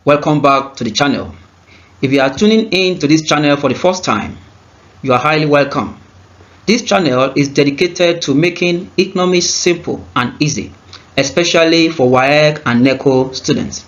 Welcome back to the channel. If you are tuning in to this channel for the first time, you are highly welcome. This channel is dedicated to making economics simple and easy, especially for WAEC and NECO students.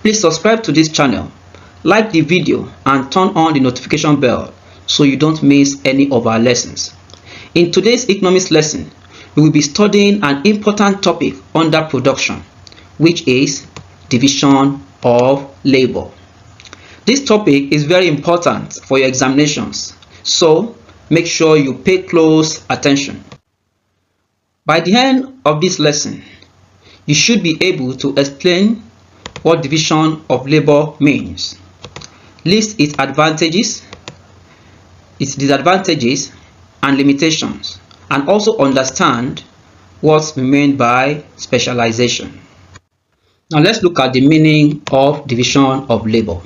Please subscribe to this channel, like the video and turn on the notification bell so you don't miss any of our lessons. In today's economics lesson, we will be studying an important topic under production, which is division of labor. This topic is very important for your examinations, so make sure you pay close attention. By the end of this lesson, you should be able to explain what division of labor means, list its advantages, its disadvantages and limitations, and also understand what's meant by specialization. Now let's look at the meaning of division of labor.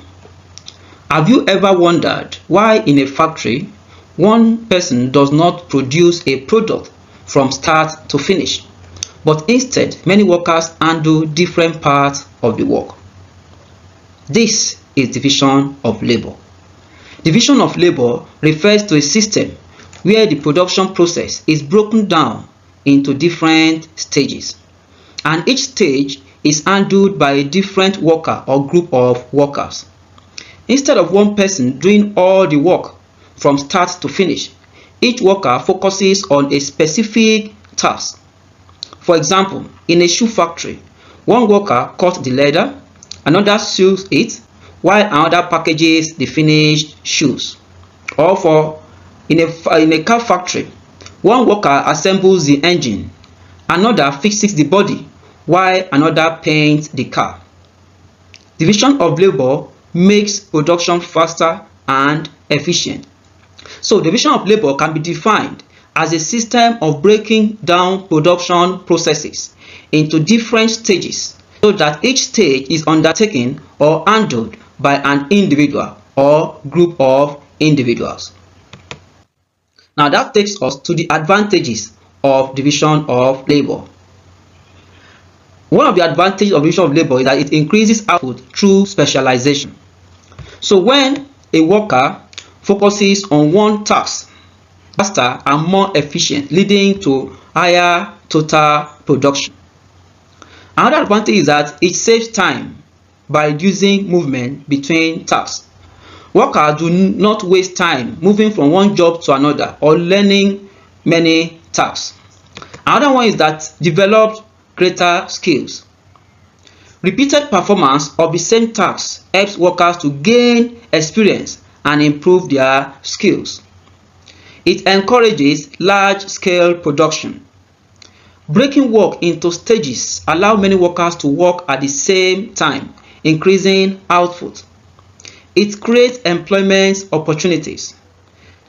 Have you ever wondered why in a factory one person does not produce a product from start to finish, but instead many workers handle different parts of the work? This is division of labor. Division of labor refers to a system where the production process is broken down into different stages, and each stage is handled by a different worker or group of workers. Instead of one person doing all the work from start to finish, each worker focuses on a specific task. For example, in a shoe factory, one worker cuts the leather, another sews it, while another packages the finished shoes. Or in a car factory, one worker assembles the engine, another fixes the body, while another paints the car. Division of labor makes production faster and efficient. So division of labor can be defined as a system of breaking down production processes into different stages so that each stage is undertaken or handled by an individual or group of individuals. Now that takes us to the advantages of division of labor. One of the advantages of division of labor is that it increases output through specialization. So when a worker focuses on one task, faster and more efficient, leading to higher total production. Another advantage is that it saves time by reducing movement between tasks. Workers do not waste time moving from one job to another or learning many tasks. Another one is that develops greater skills. Repeated performance of the same task helps workers to gain experience and improve their skills. It encourages large-scale production. Breaking work into stages allows many workers to work at the same time, increasing output. It creates employment opportunities.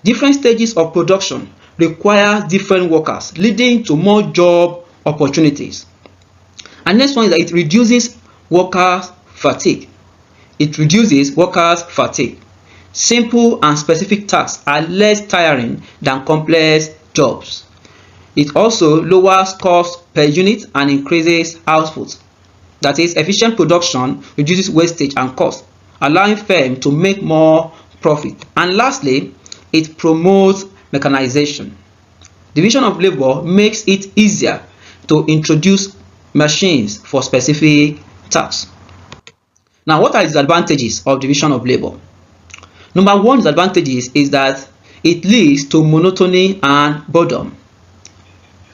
Different stages of production require different workers, leading to more job opportunities. And next one is that it reduces workers' fatigue. It reduces workers' fatigue. Simple and specific tasks are less tiring than complex jobs. It also lowers cost per unit and increases output. That is, efficient production reduces wastage and cost, allowing firms to make more profit. And lastly, it promotes mechanization. Division of labor makes it easier to introduce machines for specific tasks. Now, what are the disadvantages of division of labor? Number one disadvantage is that it leads to monotony and boredom.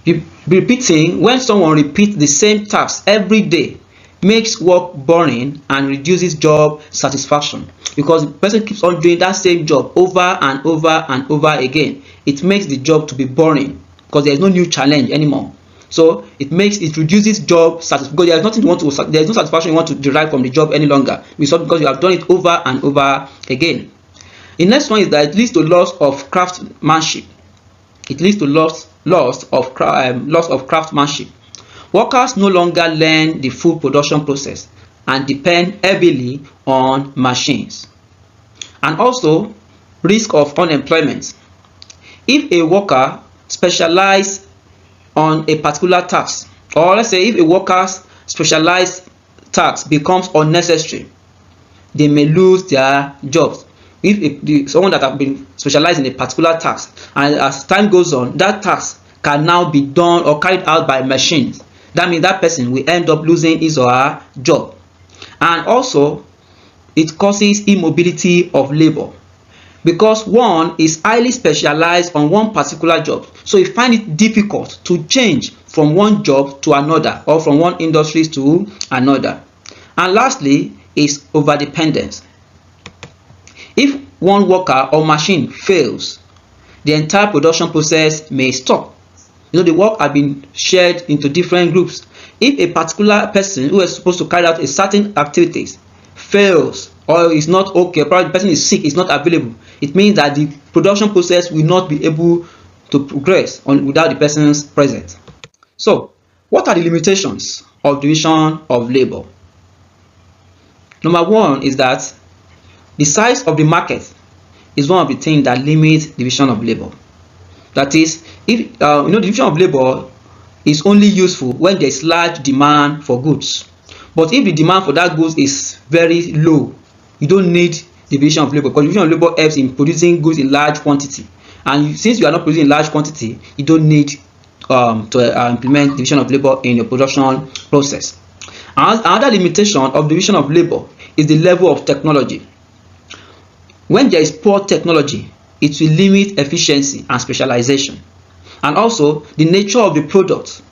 When someone repeats the same task every day, makes work boring and reduces job satisfaction, because the person keeps on doing that same job over and over and over again. It makes the job to be boring because there is no new challenge anymore. So it reduces job satisfaction because there is no satisfaction you want to derive from the job any longer, because you have done it over and over again. The next one is that it leads to loss of craftsmanship. It leads to loss of craftsmanship. Workers no longer learn the full production process and depend heavily on machines. And also, risk of unemployment. If a worker specializes on a particular task, or let's say if a worker's specialized task becomes unnecessary, they may lose their jobs. If someone that have been specialized in a particular task, and as time goes on, that task can now be done or carried out by machines, that means that person will end up losing his or her job. And also, it causes immobility of labor, because one is highly specialized on one particular job, so you find it difficult to change from one job to another or from one industry to another. And lastly is overdependence. If one worker or machine fails, the entire production process may stop. The work has been shared into different groups. If a particular person who is supposed to carry out a certain activities fails or is not okay, probably the person is sick, is not available, it means that the production process will not be able to progress without the person's presence. So, what are the limitations of division of labor? Number one is that the size of the market is one of the things that limits division of labor. That is, if division of labor is only useful when there is large demand for goods. But if the demand for that goods is very low, you don't need division of labor, because division of labor helps in producing goods in large quantity. And since you are not producing in large quantity, you don't need to implement division of labor in your production process. Another limitation of division of labor is the level of technology. When there is poor technology, it will limit efficiency and specialization. And also the nature of the product.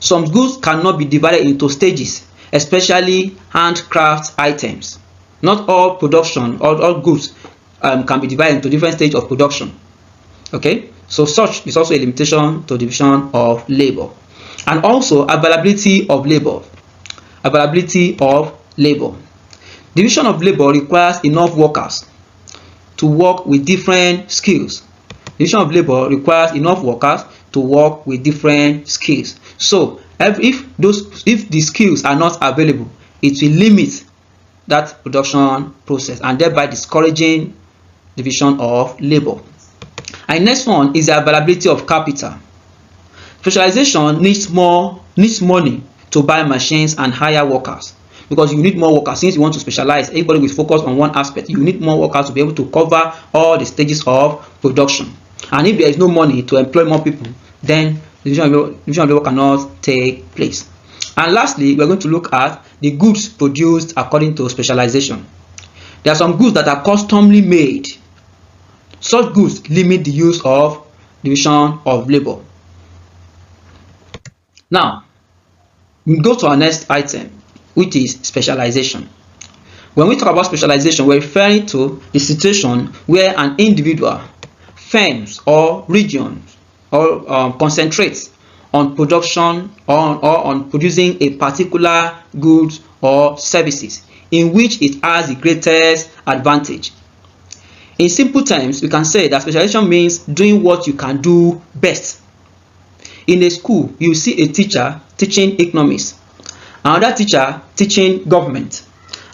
Some goods cannot be divided into stages, especially handcraft items. Not all production or all goods can be divided into different stages of production. Okay, so such is also a limitation to division of labor. And also availability of labor. Availability of labor. Division of labor requires enough workers to work with different skills. Division of labor requires enough workers to work with different skills. So if the skills are not available, it will limit that production process and thereby discouraging division of labor. And next one is the availability of capital. Specialization needs money to buy machines and hire workers, because you need more workers. Since you want to specialize, everybody will focus on one aspect. You need more workers to be able to cover all the stages of production. And if there is no money to employ more people, then division of labor cannot take place. And lastly, we are going to look at the goods produced according to specialization. There are some goods that are customly made. Such goods limit the use of division of labor. Now, we go to our next item, which is specialization. When we talk about specialization, we're referring to the situation where an individual, firms or regions concentrates on production or on producing a particular goods or services in which it has the greatest advantage. In simple terms, we can say that specialization means doing what you can do best. In a school, you see a teacher teaching economics, another teacher teaching government,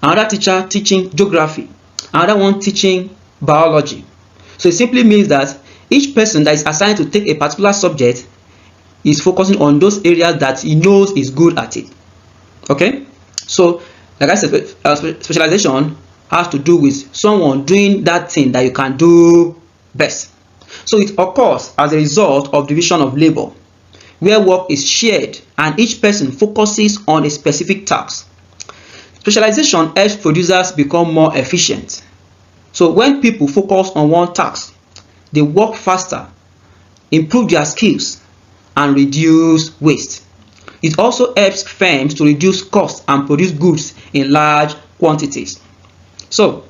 another teacher teaching geography, another one teaching biology. So it simply means that each person that is assigned to take a particular subject is focusing on those areas that he knows is good at it. Okay, so like I said, specialization has to do with someone doing that thing that you can do best. So it occurs as a result of division of labor, where work is shared and each person focuses on a specific task. Specialization helps producers become more efficient. So when people focus on one task, they work faster, improve their skills, and reduce waste. It also helps firms to reduce costs and produce goods in large quantities. So,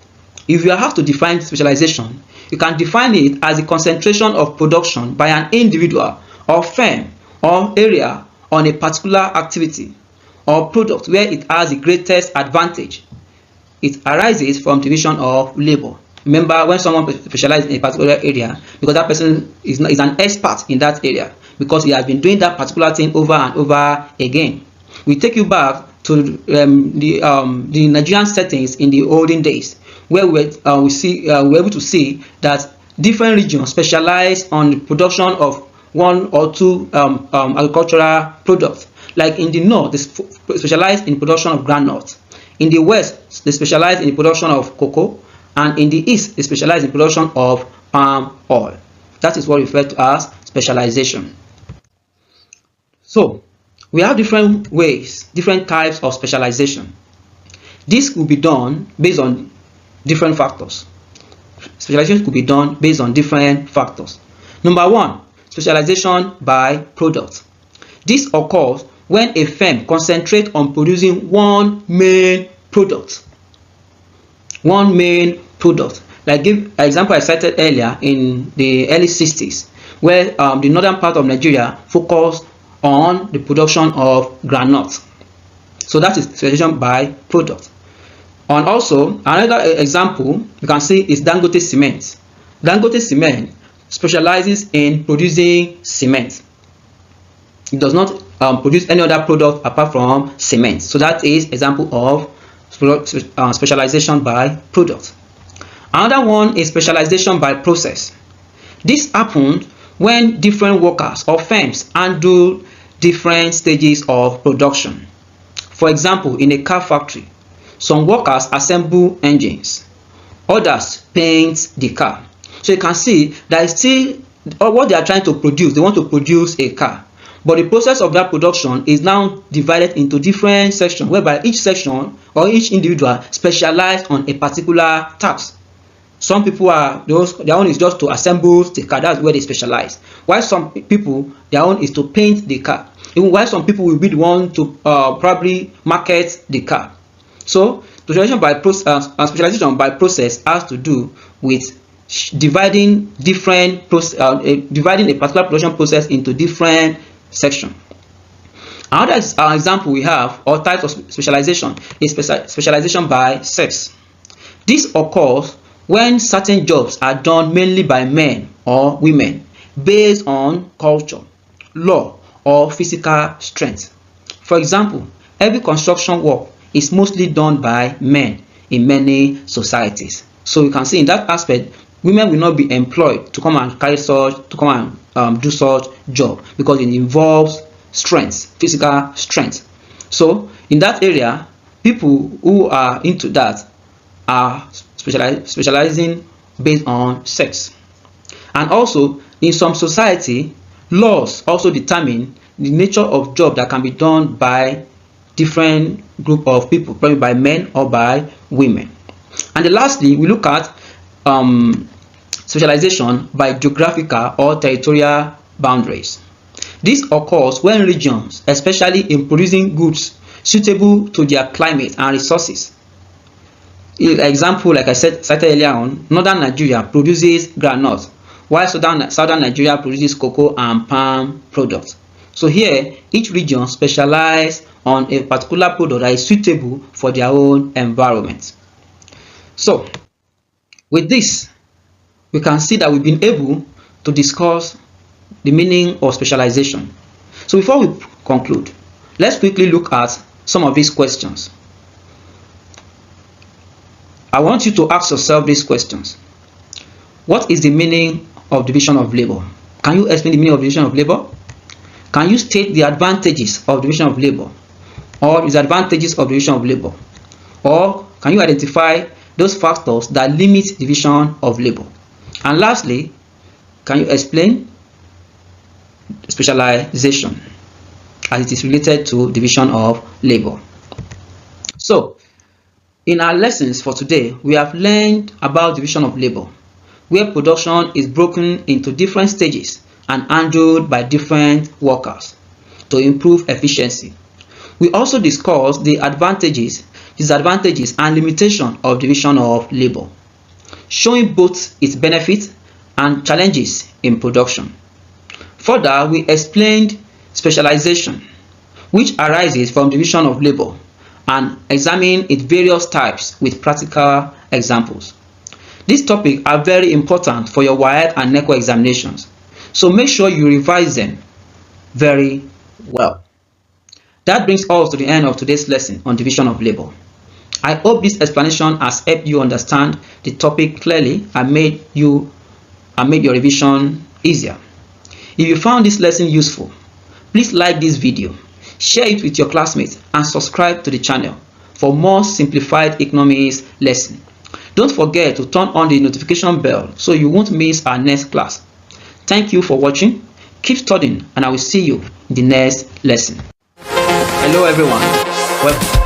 if you have to define specialization, you can define it as a concentration of production by an individual or firm or area on a particular activity or product where it has the greatest advantage. It arises from division of labor. Remember, when someone specializes in a particular area, because that person is an expert in that area, because he has been doing that particular thing over and over again. We take you back to the Nigerian settings in the olden days, where we're able to see that different regions specialize on the production of one or two agricultural products. Like in the north, they specialize in production of groundnuts. In the West, they specialize in the production of cocoa, and in the East, they specialize in production of palm oil. That is what we refer to as specialization. So, we have different ways, different types of specialization. This could be done based on different factors. Specialization could be done based on different factors. Number one, specialization by product. This occurs when a firm concentrates on producing one main product. One main product. Like give an example I cited earlier in the early 60s, where the northern part of Nigeria focused on the production of groundnut. So that is specialization by product. And also another example you can see is Dangote Cement. Dangote Cement specializes in producing cement. It does not produce any other product apart from cement. So that is example of specialization by product. Another one is specialization by process. This happens when different workers or firms handle different stages of production. For example, in a car factory, some workers assemble engines, others paint the car. So you can see that is still what they are trying to produce. They want to produce a car, but the process of that production is now divided into different sections, whereby each section or each individual specialized on a particular task. Some people their own is just to assemble the car. That's where they specialize. While some people, their own is to paint the car. Even while some people will be the one to probably market the car. So specialization by process has to do with dividing dividing a particular production process into different sections. Another example we have, or type of specialization, is specialization by sex. This occurs when certain jobs are done mainly by men or women based on culture, law, or physical strength. For example, heavy construction work is mostly done by men in many societies. So you can see in that aspect, women will not be employed to come and do such job, because it involves strength, physical strength. So in that area, people who are into that are specializing based on sex. And also in some society, laws also determine the nature of job that can be done by different group of people, probably by men or by women. And then lastly, we look at specialization by geographical or territorial boundaries. This occurs when regions, especially in producing goods suitable to their climate and resources. Example, like I said earlier on, northern Nigeria produces groundnut, while southern Nigeria produces cocoa and palm products. So here, each region specializes on a particular product that is suitable for their own environment. So, with this, we can see that we've been able to discuss the meaning of specialization. So before we conclude, let's quickly look at some of these questions. I want you to ask yourself these questions. What is the meaning of division of labor? Can you explain the meaning of division of labor? Can you state the advantages of division of labor or disadvantages of division of labor? Or can you identify those factors that limit division of labor? And lastly, can you explain specialization as it is related to division of labor? So, in our lessons for today, we have learned about division of labor, where production is broken into different stages and handled by different workers to improve efficiency. We also discussed the advantages, disadvantages, and limitations of division of labor, showing both its benefits and challenges in production. Further, we explained specialization, which arises from division of labor, and examine its various types with practical examples. These topics are very important for your WAEC and NECO examinations, so make sure you revise them very well. That brings us to the end of today's lesson on division of labor. I hope this explanation has helped you understand the topic clearly and made your revision easier. If you found this lesson useful, please like this video, share it with your classmates, and subscribe to the channel for more simplified economics lesson. Don't forget to turn on the notification bell so you won't miss our next class. Thank you for watching. Keep studying, and I will see you in the next lesson. Hello everyone. Welcome.